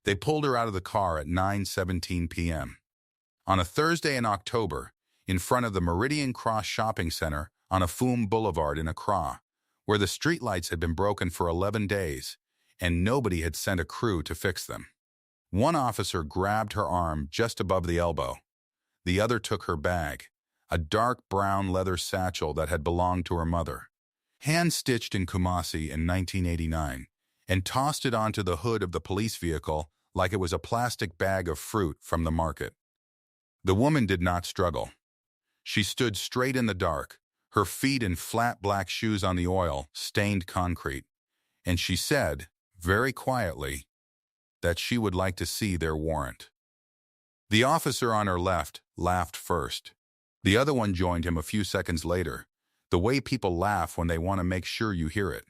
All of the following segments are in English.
They pulled her out of the car at 9:17 p.m. on a Thursday in October, in front of the Meridian Cross Shopping Center on Afum Boulevard in Accra, where the streetlights had been broken for 11 days, and nobody had sent a crew to fix them. One officer grabbed her arm just above the elbow. The other took her bag, a dark brown leather satchel that had belonged to her mother, hand-stitched in Kumasi in 1989, and tossed it onto the hood of the police vehicle like it was a plastic bag of fruit from the market. The woman did not struggle. She stood straight in the dark, her feet in flat black shoes on the oil-stained concrete, and she said, very quietly, that she would like to see their warrant. The officer on her left laughed first. The other one joined him a few seconds later, the way people laugh when they want to make sure you hear it.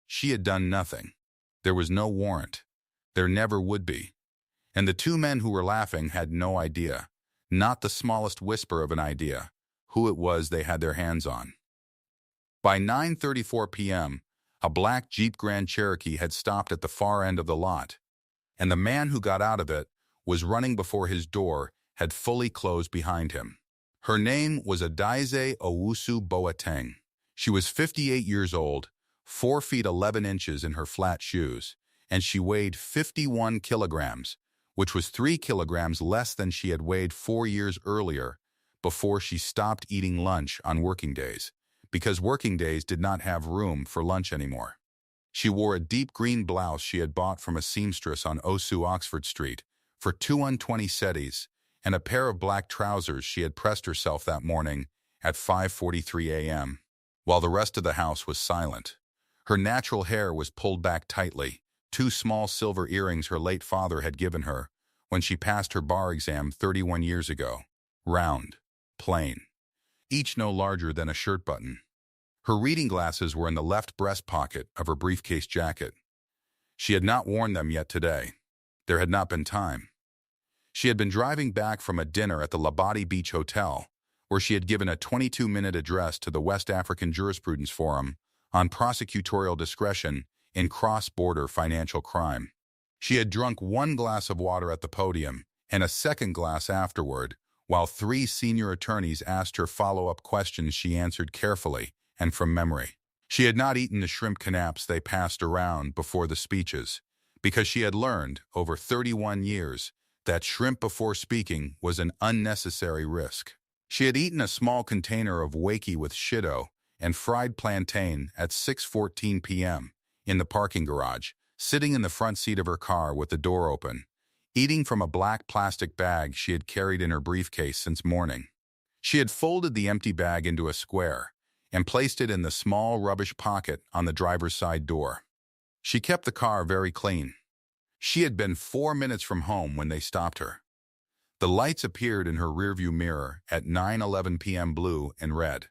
She had done nothing. There was no warrant. There never would be. And the two men who were laughing had no idea, not the smallest whisper of an idea, who it was they had their hands on. By 9:34 p.m., a black Jeep Grand Cherokee had stopped at the far end of the lot, and the man who got out of it was running before his door had fully closed behind him. Her name was Adaize Owusu Boateng. She was 58 years old, 4 feet 11 inches in her flat shoes, and she weighed 51 kilograms, which was 3 kilograms less than she had weighed 4 years earlier before she stopped eating lunch on working days, because working days did not have room for lunch anymore. She wore a deep green blouse she had bought from a seamstress on Osu Oxford Street for 220 cedis, and a pair of black trousers she had pressed herself that morning at 5:43 a.m., while the rest of the house was silent. Her natural hair was pulled back tightly, 2 small silver earrings her late father had given her when she passed her bar exam 31 years ago, round, plain, each no larger than a shirt button. Her reading glasses were in the left breast pocket of her briefcase jacket. She had not worn them yet today. There had not been time. She had been driving back from a dinner at the Labadi Beach Hotel, where she had given a 22-minute address to the West African Jurisprudence Forum on prosecutorial discretion in cross-border financial crime. She had drunk 1 glass of water at the podium and a second glass afterward, while 3 senior attorneys asked her follow-up questions she answered carefully and from memory. She had not eaten the shrimp canapes they passed around before the speeches, because she had learned, over 31 years, that shrimp before speaking was an unnecessary risk. She had eaten a small container of wakey with shido and fried plantain at 6:14 p.m. in the parking garage, sitting in the front seat of her car with the door open, eating from a black plastic bag she had carried in her briefcase since morning. She had folded the empty bag into a square and placed it in the small rubbish pocket on the driver's side door. She kept the car very clean. She had been 4 minutes from home when they stopped her. The lights appeared in her rearview mirror at 9:11 p.m. blue and red.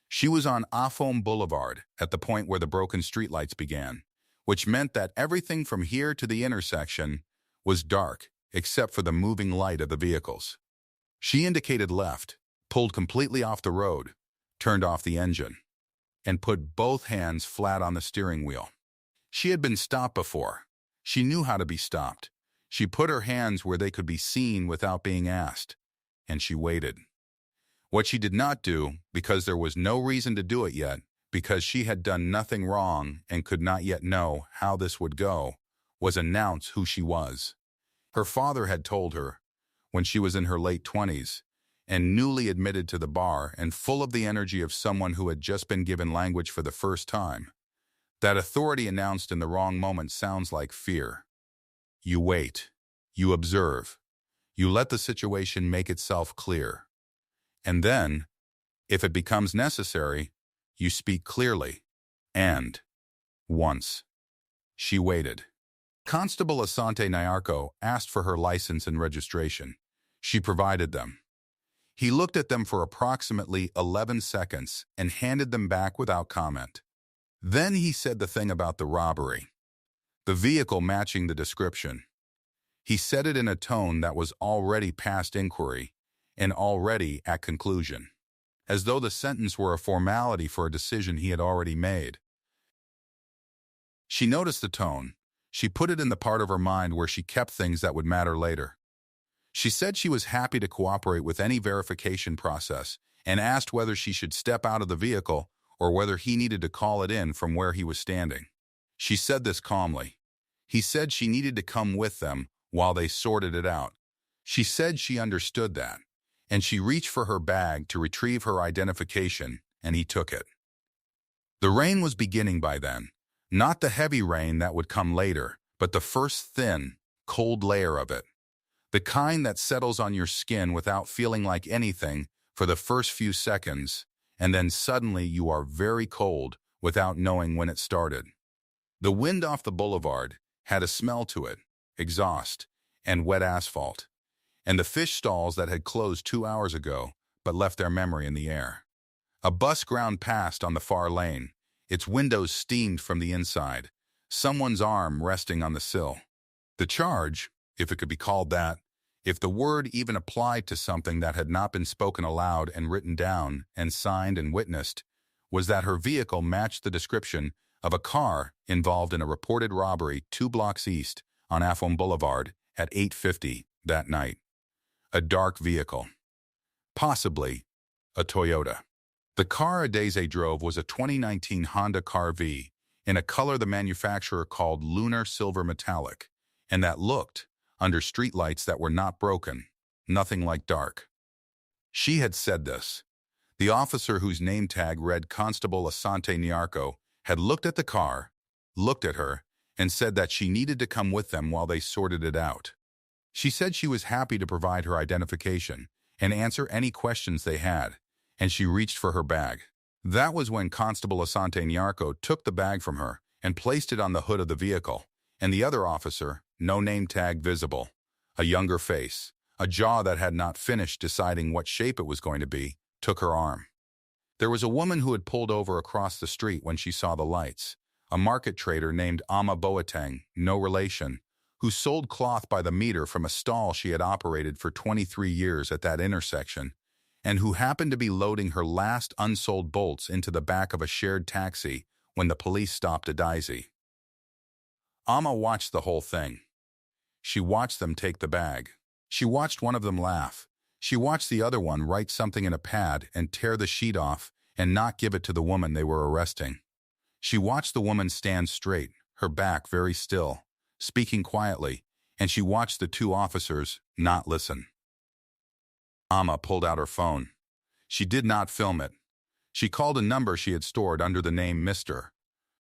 She was on Afom Boulevard at the point where the broken streetlights began, which meant that everything from here to the intersection was dark except for the moving light of the vehicles. She indicated left, pulled completely off the road, turned off the engine, and put both hands flat on the steering wheel. She had been stopped before. She knew how to be stopped. She put her hands where they could be seen without being asked, and she waited. What she did not do, because there was no reason to do it yet, because she had done nothing wrong and could not yet know how this would go, was announce who she was. Her father had told her, when she was in her late 20s, and newly admitted to the bar and full of the energy of someone who had just been given language for the first time, that authority announced in the wrong moment sounds like fear. You wait. You observe. You let the situation make itself clear. And then, if it becomes necessary, you speak clearly. And, once, she waited. Constable Asante Nyarko asked for her license and registration. She provided them. He looked at them for approximately 11 seconds and handed them back without comment. Then he said the thing about the robbery, the vehicle matching the description. He said it in a tone that was already past inquiry and already at conclusion, as though the sentence were a formality for a decision he had already made. She noticed the tone. She put it in the part of her mind where she kept things that would matter later. She said she was happy to cooperate with any verification process and asked whether she should step out of the vehicle or whether he needed to call it in from where he was standing. She said this calmly. He said she needed to come with them while they sorted it out. She said she understood that, and she reached for her bag to retrieve her identification, and he took it. The rain was beginning by then, not the heavy rain that would come later, but the first thin, cold layer of it. The kind that settles on your skin without feeling like anything for the first few seconds, and then suddenly you are very cold without knowing when it started. The wind off the boulevard had a smell to it, exhaust, and wet asphalt, and the fish stalls that had closed 2 hours ago but left their memory in the air. A bus ground past on the far lane, its windows steamed from the inside, someone's arm resting on the sill. The charge, if it could be called that, if the word even applied to something that had not been spoken aloud and written down and signed and witnessed, was that her vehicle matched the description of a car involved in a reported robbery 2 blocks east on Afon Boulevard at 8:50 that night. A dark vehicle. Possibly a Toyota. The car Adeze drove was a 2019 Honda CR-V in a color the manufacturer called Lunar Silver Metallic, and that looked, under streetlights that were not broken, nothing like dark. She had said this. The officer whose name tag read Constable Asante Nyarko had looked at the car, looked at her, and said that she needed to come with them while they sorted it out. She said she was happy to provide her identification and answer any questions they had, and she reached for her bag. That was when Constable Asante Nyarko took the bag from her and placed it on the hood of the vehicle, and the other officer, no name tag visible, a younger face, a jaw that had not finished deciding what shape it was going to be, took her arm. There was a woman who had pulled over across the street when she saw the lights, a market trader named Ama Boateng, no relation, who sold cloth by the meter from a stall she had operated for 23 years at that intersection, and who happened to be loading her last unsold bolts into the back of a shared taxi when the police stopped Adeze. Ama watched the whole thing. She watched them take the bag. She watched one of them laugh. She watched the other one write something in a pad and tear the sheet off and not give it to the woman they were arresting. She watched the woman stand straight, her back very still, speaking quietly, and she watched the 2 officers not listen. Ama pulled out her phone. She did not film it. She called a number she had stored under the name Mr.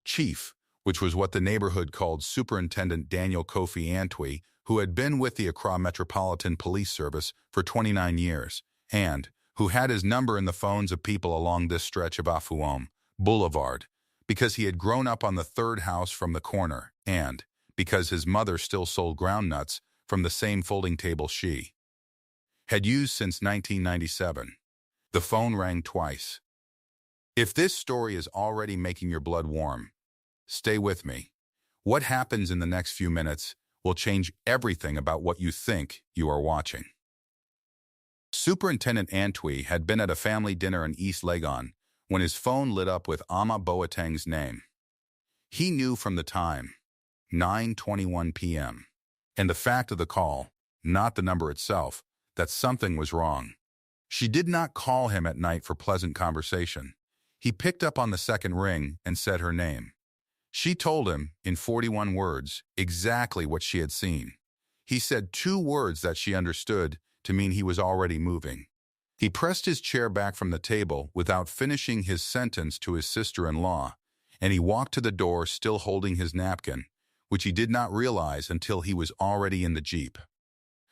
Chief, which was what the neighborhood called Superintendent Daniel Kofi Antwi, who had been with the Accra Metropolitan Police Service for 29 years, and who had his number in the phones of people along this stretch of Afuom Boulevard, because he had grown up on the 3rd house from the corner, and because his mother still sold groundnuts from the same folding table she had used since 1997. The phone rang twice. If this story is already making your blood warm, stay with me. What happens in the next few minutes will change everything about what you think you are watching. Superintendent Antwi had been at a family dinner in East Legon when his phone lit up with Ama Boateng's name. He knew from the time, 9:21 p.m., and the fact of the call, not the number itself, that something was wrong. She did not call him at night for pleasant conversation. He picked up on the second ring and said her name. She told him, in 41 words, exactly what she had seen. He said 2 words that she understood to mean he was already moving. He pressed his chair back from the table without finishing his sentence to his sister-in-law, and he walked to the door still holding his napkin, which he did not realize until he was already in the Jeep.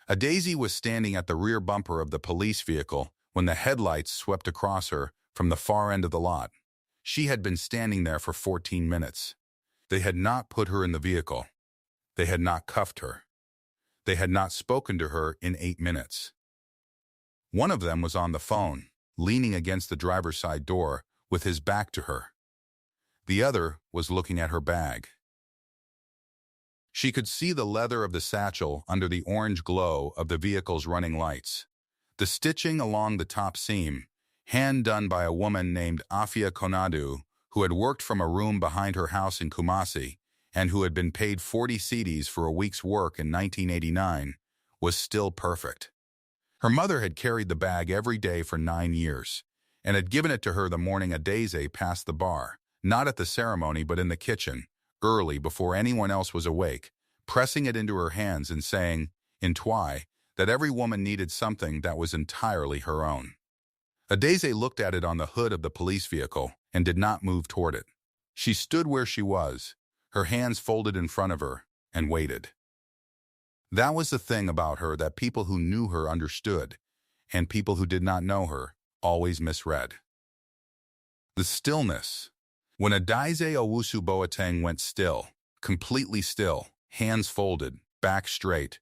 Adeze was standing at the rear bumper of the police vehicle when the headlights swept across her from the far end of the lot. She had been standing there for 14 minutes. They had not put her in the vehicle. They had not cuffed her. They had not spoken to her in 8 minutes. One of them was on the phone, leaning against the driver's side door with his back to her. The other was looking at her bag. She could see the leather of the satchel under the orange glow of the vehicle's running lights. The stitching along the top seam, hand done by a woman named Afia Konadu, who had worked from a room behind her house in Kumasi, and who had been paid 40 cedis for a week's work in 1989, was still perfect. Her mother had carried the bag every day for 9 years, and had given it to her the morning Adese passed the bar, not at the ceremony but in the kitchen, early before anyone else was awake, pressing it into her hands and saying, in Twi, that every woman needed something that was entirely her own. Adese looked at it on the hood of the police vehicle and did not move toward it. She stood where she was, her hands folded in front of her, and waited. That was the thing about her that people who knew her understood, and people who did not know her always misread. The stillness. When Adese Owusu Boateng went still, completely still, hands folded, back straight,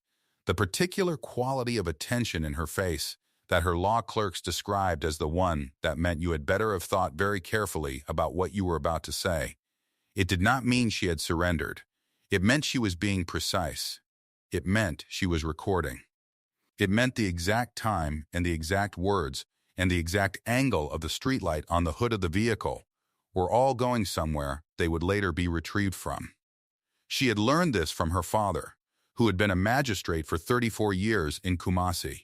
the particular quality of attention in her face that her law clerks described as the one that meant you had better have thought very carefully about what you were about to say, it did not mean she had surrendered. It meant she was being precise. It meant she was recording. It meant the exact time and the exact words and the exact angle of the streetlight on the hood of the vehicle were all going somewhere they would later be retrieved from. She had learned this from her father, who had been a magistrate for 34 years in Kumasi,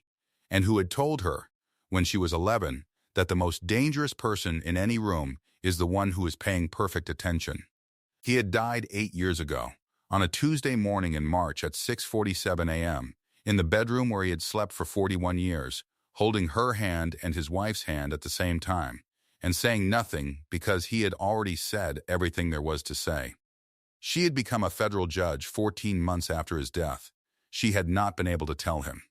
and who had told her, when she was 11, that the most dangerous person in any room is the one who is paying perfect attention. He had died 8 years ago, on a Tuesday morning in March at 6:47 a.m., in the bedroom where he had slept for 41 years, holding her hand and his wife's hand at the same time, and saying nothing because he had already said everything there was to say. She had become a federal judge 14 months after his death. She had not been able to tell him.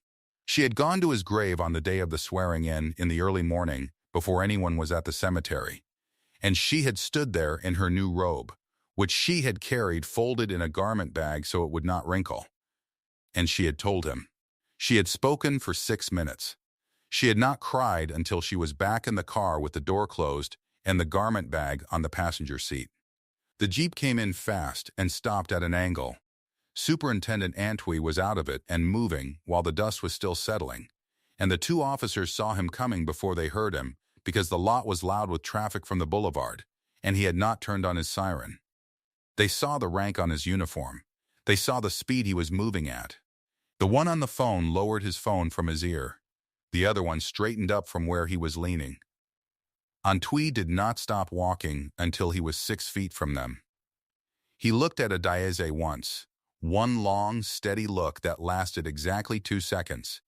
She had gone to his grave on the day of the swearing-in the early morning before anyone was at the cemetery, and she had stood there in her new robe, which she had carried folded in a garment bag so it would not wrinkle. And she had told him. She had spoken for 6 minutes. She had not cried until she was back in the car with the door closed and the garment bag on the passenger seat. The Jeep came in fast and stopped at an angle. Superintendent Antwi was out of it and moving while the dust was still settling, and the 2 officers saw him coming before they heard him because the lot was loud with traffic from the boulevard, and he had not turned on his siren. They saw the rank on his uniform. They saw the speed he was moving at. The one on the phone lowered his phone from his ear. The other one straightened up from where he was leaning. Antwi did not stop walking until he was 6 feet from them. He looked at Adese once, one long, steady look that lasted exactly 2 seconds,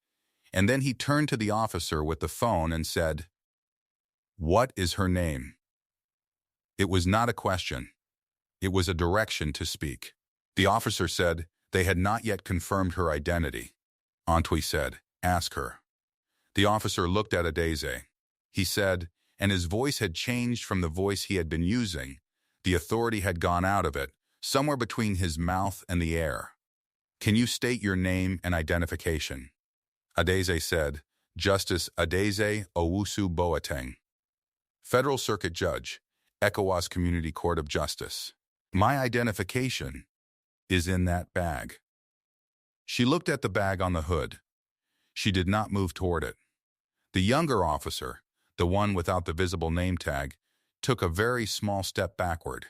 and then he turned to the officer with the phone and said, "What is her name?" It was not a question. It was a direction to speak. The officer said they had not yet confirmed her identity. Antwi said, "Ask her." The officer looked at Adese. He said, and his voice had changed from the voice he had been using. The authority had gone out of it, somewhere between his mouth and the air. "Can you state your name and identification?" Adese said, "Justice Adese Owusu Boateng, Federal Circuit Judge, ECOWAS Community Court of Justice. My identification is in that bag." She looked at the bag on the hood. She did not move toward it. The younger officer, the one without the visible name tag, took a very small step backward.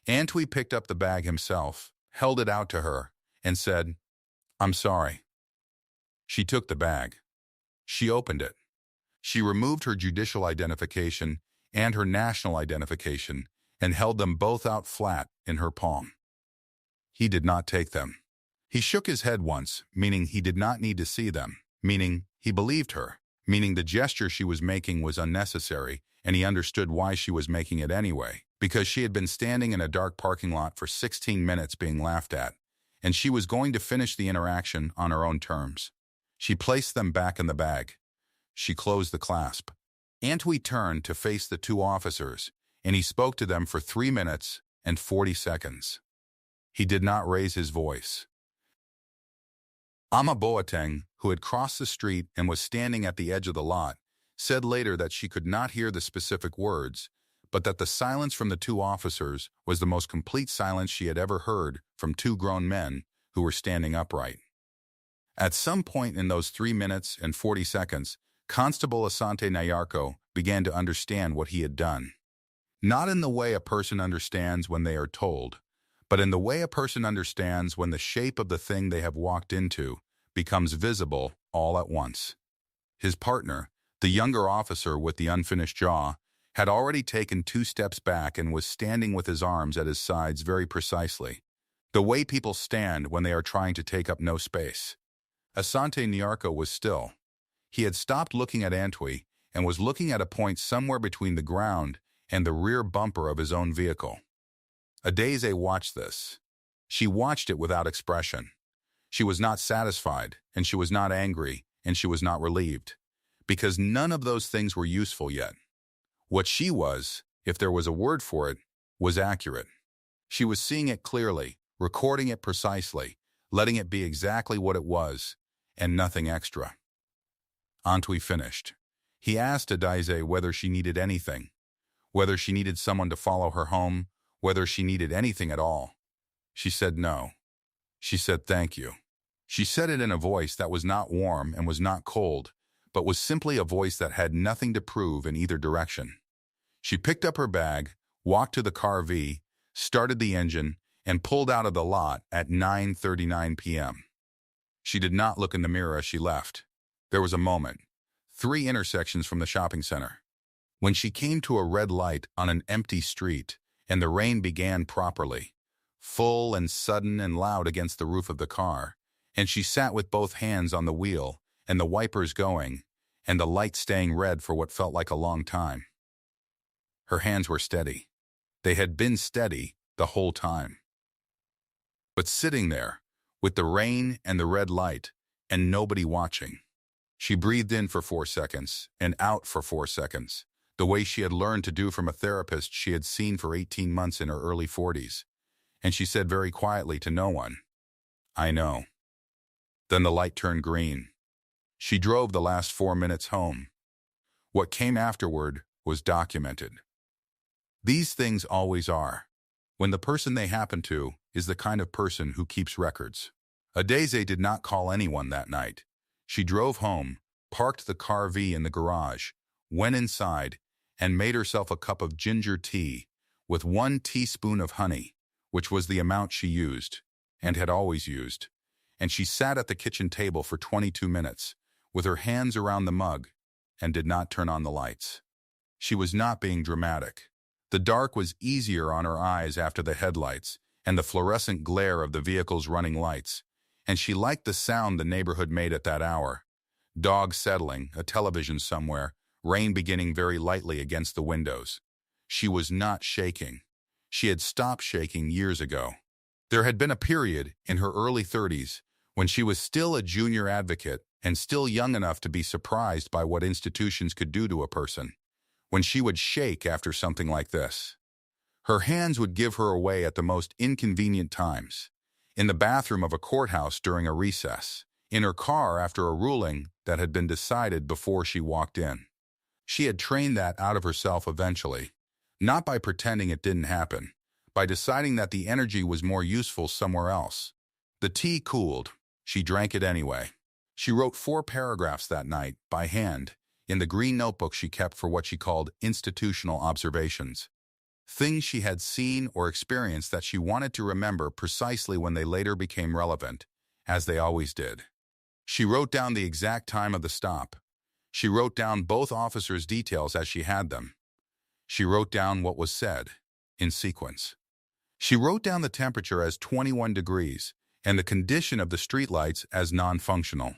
Antwi picked up the bag himself, held it out to her, and said, "I'm sorry." She took the bag. She opened it. She removed her judicial identification and her national identification and held them both out flat in her palm. He did not take them. He shook his head once, meaning he did not need to see them, meaning he believed her, meaning the gesture she was making was unnecessary, and he understood why she was making it anyway, because she had been standing in a dark parking lot for 16 minutes being laughed at, and she was going to finish the interaction on her own terms. She placed them back in the bag. She closed the clasp. Antwi turned to face the 2 officers, and he spoke to them for 3 minutes and 40 seconds. He did not raise his voice. Ama Boateng, who had crossed the street and was standing at the edge of the lot, said later that she could not hear the specific words, but that the silence from the 2 officers was the most complete silence she had ever heard from 2 grown men who were standing upright. At some point in those 3 minutes and 40 seconds, Constable Asante Nyarko began to understand what he had done. Not in the way a person understands when they are told, but in the way a person understands when the shape of the thing they have walked into becomes visible all at once. His partner, the younger officer with the unfinished jaw, had already taken 2 steps back and was standing with his arms at his sides very precisely, the way people stand when they are trying to take up no space. Asante Nyarko was still. He had stopped looking at Antwi and was looking at a point somewhere between the ground and the rear bumper of his own vehicle. Adeze watched this. She watched it without expression. She was not satisfied, and she was not angry, and she was not relieved, because none of those things were useful yet. What she was, if there was a word for it, was accurate. She was seeing it clearly, recording it precisely, letting it be exactly what it was, and nothing extra. Antwi finished. He asked Adeze whether she needed anything, whether she needed someone to follow her home, whether she needed anything at all. She said no. She said thank you. She said it in a voice that was not warm and was not cold, but was simply a voice that had nothing to prove in either direction. She picked up her bag, walked to the car V, started the engine, and pulled out of the lot at 9:39 p.m. She did not look in the mirror as she left. There was a moment, 3 intersections from the shopping center, when she came to a red light on an empty street, and the rain began properly, full and sudden and loud against the roof of the car, and she sat with both hands on the wheel and the wipers going and the light staying red for what felt like a long time. Her hands were steady. They had been steady the whole time. But sitting there, with the rain and the red light, and nobody watching, she breathed in for 4 seconds and out for 4 seconds, the way she had learned to do from a therapist she had seen for 18 months in her early 40s. And she said very quietly to no one, "I know." Then the light turned green. She drove the last 4 minutes home. What came afterward was documented. These things always are, when the person they happen to is the kind of person who keeps records. Adeze did not call anyone that night. She drove home, parked the car V in the garage, went inside, and made herself a cup of ginger tea with 1 teaspoon of honey, which was the amount she used, and had always used, and she sat at the kitchen table for 22 minutes, with her hands around the mug, and did not turn on the lights. She was not being dramatic. The dark was easier on her eyes after the headlights and the fluorescent glare of the vehicle's running lights, and she liked the sound the neighborhood made at that hour. Dogs settling, a television somewhere, rain beginning very lightly against the windows. She was not shaking. She had stopped shaking years ago. There had been a period in her early 30s when she was still a junior advocate and still young enough to be surprised by what institutions could do to a person, when she would shake after something like this. Her hands would give her away at the most inconvenient times, in the bathroom of a courthouse during a recess, in her car after a ruling that had been decided before she walked in. She had trained that out of herself eventually, not by pretending it didn't happen, by deciding that the energy was more useful somewhere else. The tea cooled. She drank it anyway. She wrote 4 paragraphs that night, by hand, in the green notebook she kept for what she called institutional observations. Things she had seen or experienced that she wanted to remember precisely when they later became relevant, as they always did. She wrote down the exact time of the stop. She wrote down both officers' details as she had them. She wrote down what was said, in sequence. She wrote down the temperature as 21 degrees and the condition of the streetlights as non-functional.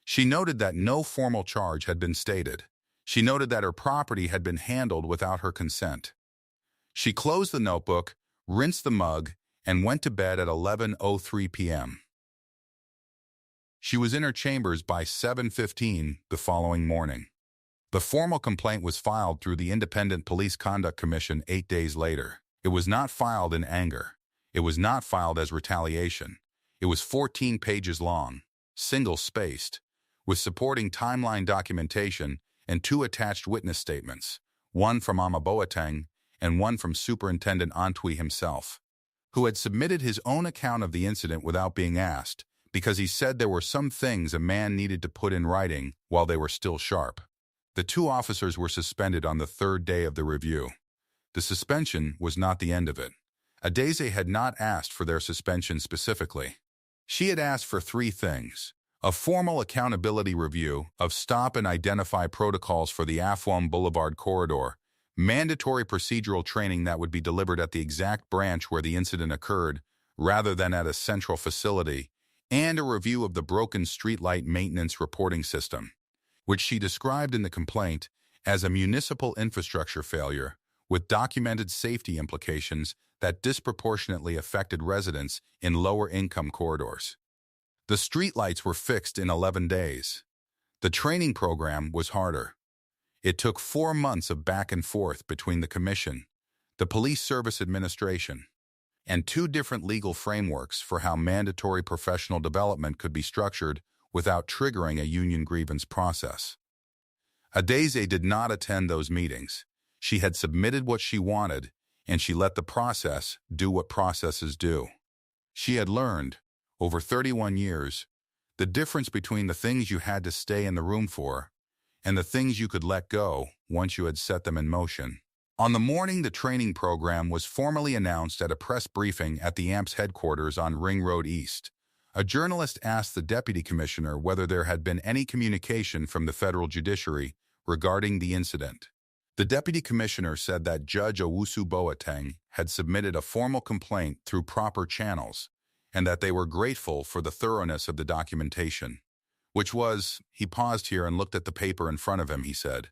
She noted that no formal charge had been stated. She noted that her property had been handled without her consent. She closed the notebook, rinsed the mug, and went to bed at 11:03 p.m. She was in her chambers by 7:15 the following morning. The formal complaint was filed through the Independent Police Conduct Commission 8 days later. It was not filed in anger. It was not filed as retaliation. It was 14 pages long, single-spaced, with supporting timeline documentation and 2 attached witness statements, one from Ama Boateng and one from Superintendent Antwi himself, who had submitted his own account of the incident without being asked, because he said there were some things a man needed to put in writing while they were still sharp. The 2 officers were suspended on the 3rd day of the review. The suspension was not the end of it. Adeze had not asked for their suspension specifically. She had asked for three things: a formal accountability review of stop and identify protocols for the Afouam Boulevard corridor, mandatory procedural training that would be delivered at the exact branch where the incident occurred rather than at a central facility, and a review of the broken streetlight maintenance reporting system, which she described in the complaint as a municipal infrastructure failure with documented safety implications that disproportionately affected residents in lower-income corridors. The streetlights were fixed in 11 days. The training program was harder. It took 4 months of back and forth between the Commission, the Police Service Administration, and 2 different legal frameworks for how mandatory professional development could be structured without triggering a union grievance process. Adeze did not attend those meetings. She had submitted what she wanted, and she let the process do what processes do. She had learned, over 31 years, the difference between the things you had to stay in the room for and the things you could let go once you had set them in motion. On the morning the training program was formally announced at a press briefing at the AMPS headquarters on Ring Road East, a journalist asked the deputy commissioner whether there had been any communication from the federal judiciary regarding the incident. The deputy commissioner said that Judge Owusu Boateng had submitted a formal complaint through proper channels and that they were grateful for the thoroughness of the documentation, which was, he paused here and looked at the paper in front of him, he said,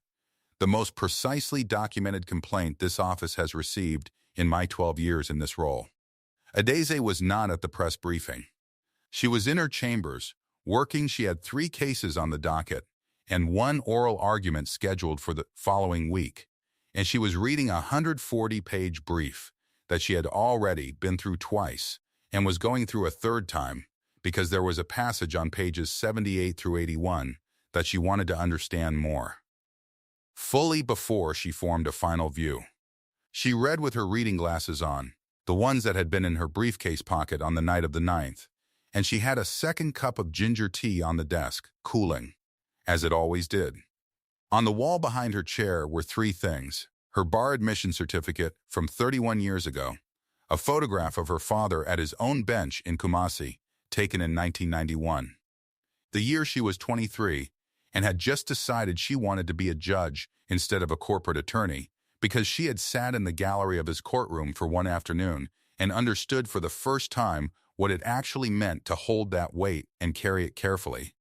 the most precisely documented complaint this office has received in my 12 years in this role. Adeze was not at the press briefing. She was in her chambers, working. She had 3 cases on the docket and 1 oral argument scheduled for the following week, and she was reading a 140-page brief that she had already been through twice and was going through a third time because there was a passage on pages 78 through 81 that she wanted to understand more fully before she formed a final view. She read with her reading glasses on, the ones that had been in her briefcase pocket on the night of the 9th, and she had a second cup of ginger tea on the desk, cooling, as it always did. On the wall behind her chair were 3 things: her bar admission certificate from 31 years ago, a photograph of her father at his own bench in Kumasi, taken in 1991. The year she was 23, and had just decided she wanted to be a judge instead of a corporate attorney because she had sat in the gallery of his courtroom for one afternoon and understood for the first time what it actually meant to hold that weight and carry it carefully.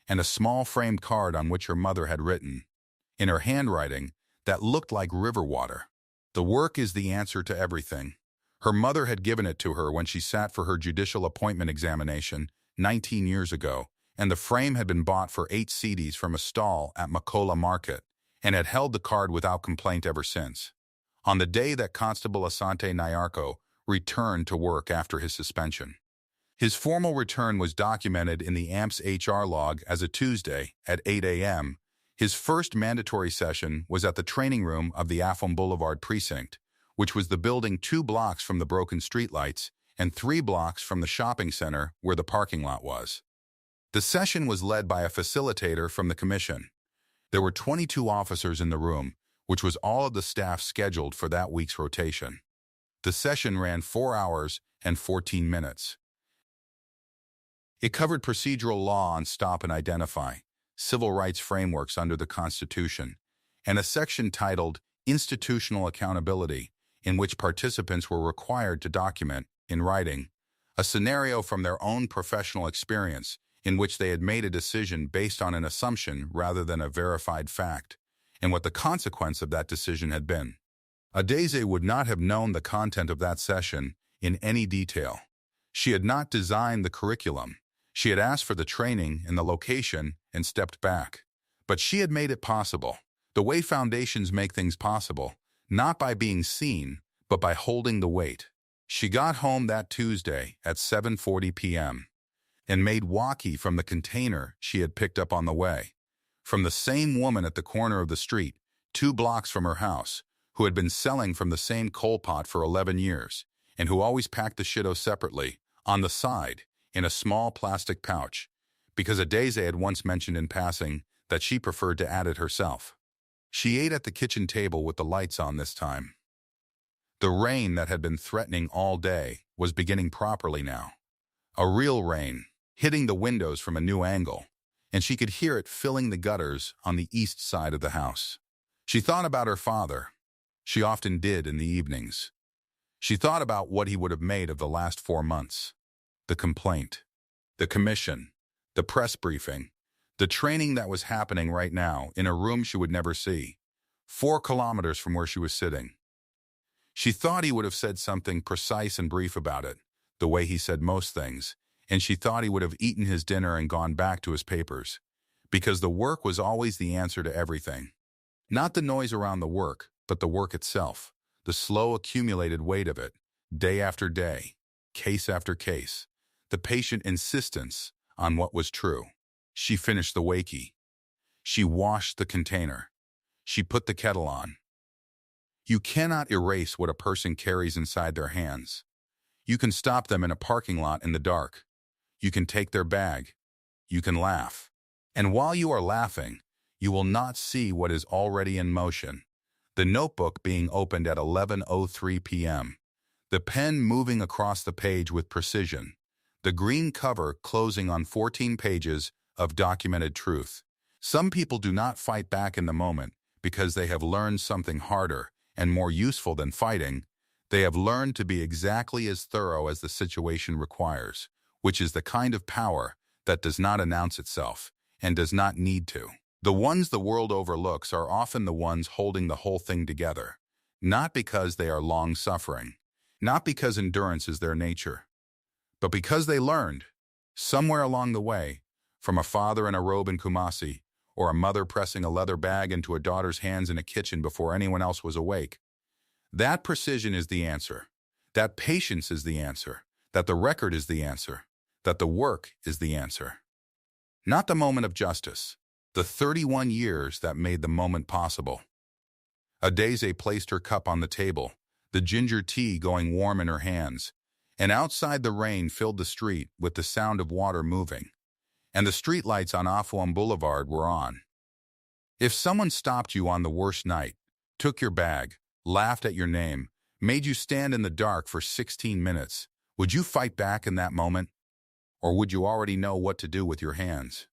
And a small framed card on which her mother had written, in her handwriting that looked like river water, "The work is the answer to everything." Her mother had given it to her when she sat for her judicial appointment examination 19 years ago, and the frame had been bought for 8 cedis from a stall at Makola Market, and had held the card without complaint ever since. On the day that Constable Asante Nyarko returned to work after his suspension, his formal return was documented in the AMPS HR log as a Tuesday at 8 a.m. His first mandatory session was at the training room of the Afouam Boulevard precinct, which was the building 2 blocks from the broken streetlights and 3 blocks from the shopping center where the parking lot was. The session was led by a facilitator from the Commission. There were 22 officers in the room, which was all of the staff scheduled for that week's rotation. The session ran 4 hours and 14 minutes. It covered procedural law on stop and identify, civil rights frameworks under the Constitution, and a section titled Institutional Accountability, in which participants were required to document, in writing, a scenario from their own professional experience in which they had made a decision based on an assumption rather than a verified fact, and what the consequence of that decision had been. Adeze would not have known the content of that session in any detail. She had not designed the curriculum. She had asked for the training and the location and stepped back. But she had made it possible, the way foundations make things possible, not by being seen, but by holding the weight. She got home that Tuesday at 7:40 p.m. and made waki from the container she had picked up on the way, from the same woman at the corner of the street, 2 blocks from her house, who had been selling from the same coal pot for 11 years, and who always packed the shitto separately, on the side, in a small plastic pouch, because Adeze had once mentioned in passing that she preferred to add it herself. She ate at the kitchen table with the lights on this time. The rain that had been threatening all day was beginning properly now. A real rain, hitting the windows from a new angle, and she could hear it filling the gutters on the east side of the house. She thought about her father. She often did in the evenings. She thought about what he would have made of the last 4 months. The complaint, the commission, the press briefing, the training that was happening right now in a room she would never see, 4 kilometers from where she was sitting. She thought he would have said something precise and brief about it, the way he said most things, and she thought he would have eaten his dinner and gone back to his papers, because the work was always the answer to everything. Not the noise around the work, but the work itself, the slow accumulated weight of it, day after day, case after case, the patient insistence on what was true. She finished the wakey. She washed the container. She put the kettle on. You cannot erase what a person carries inside their hands. You can stop them in a parking lot in the dark. You can take their bag. You can laugh. And while you are laughing, you will not see what is already in motion. The notebook being opened at 11:03 p.m. The pen moving across the page with precision. The green cover closing on 14 pages of documented truth. Some people do not fight back in the moment because they have learned something harder and more useful than fighting. They have learned to be exactly as thorough as the situation requires, which is the kind of power that does not announce itself and does not need to. The ones the world overlooks are often the ones holding the whole thing together, not because they are long-suffering, not because endurance is their nature, but because they learned, somewhere along the way, from a father in a robe in Kumasi, or a mother pressing a leather bag into a daughter's hands in a kitchen before anyone else was awake. That precision is the answer. That patience is the answer. That the record is the answer. That the work is the answer. Not the moment of justice. The 31 years that made the moment possible. Adeze placed her cup on the table, the ginger tea going warm in her hands, and outside the rain filled the street with the sound of water moving, and the streetlights on Afuam Boulevard were on. If someone stopped you on the worst night, took your bag, laughed at your name, made you stand in the dark for 16 minutes, would you fight back in that moment? Or would you already know what to do with your hands?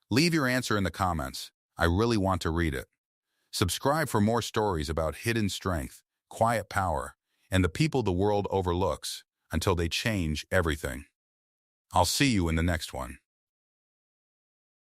Leave your answer in the comments. I really want to read it. Subscribe for more stories about hidden strength, quiet power, and the people the world overlooks until they change everything. I'll see you in the next one.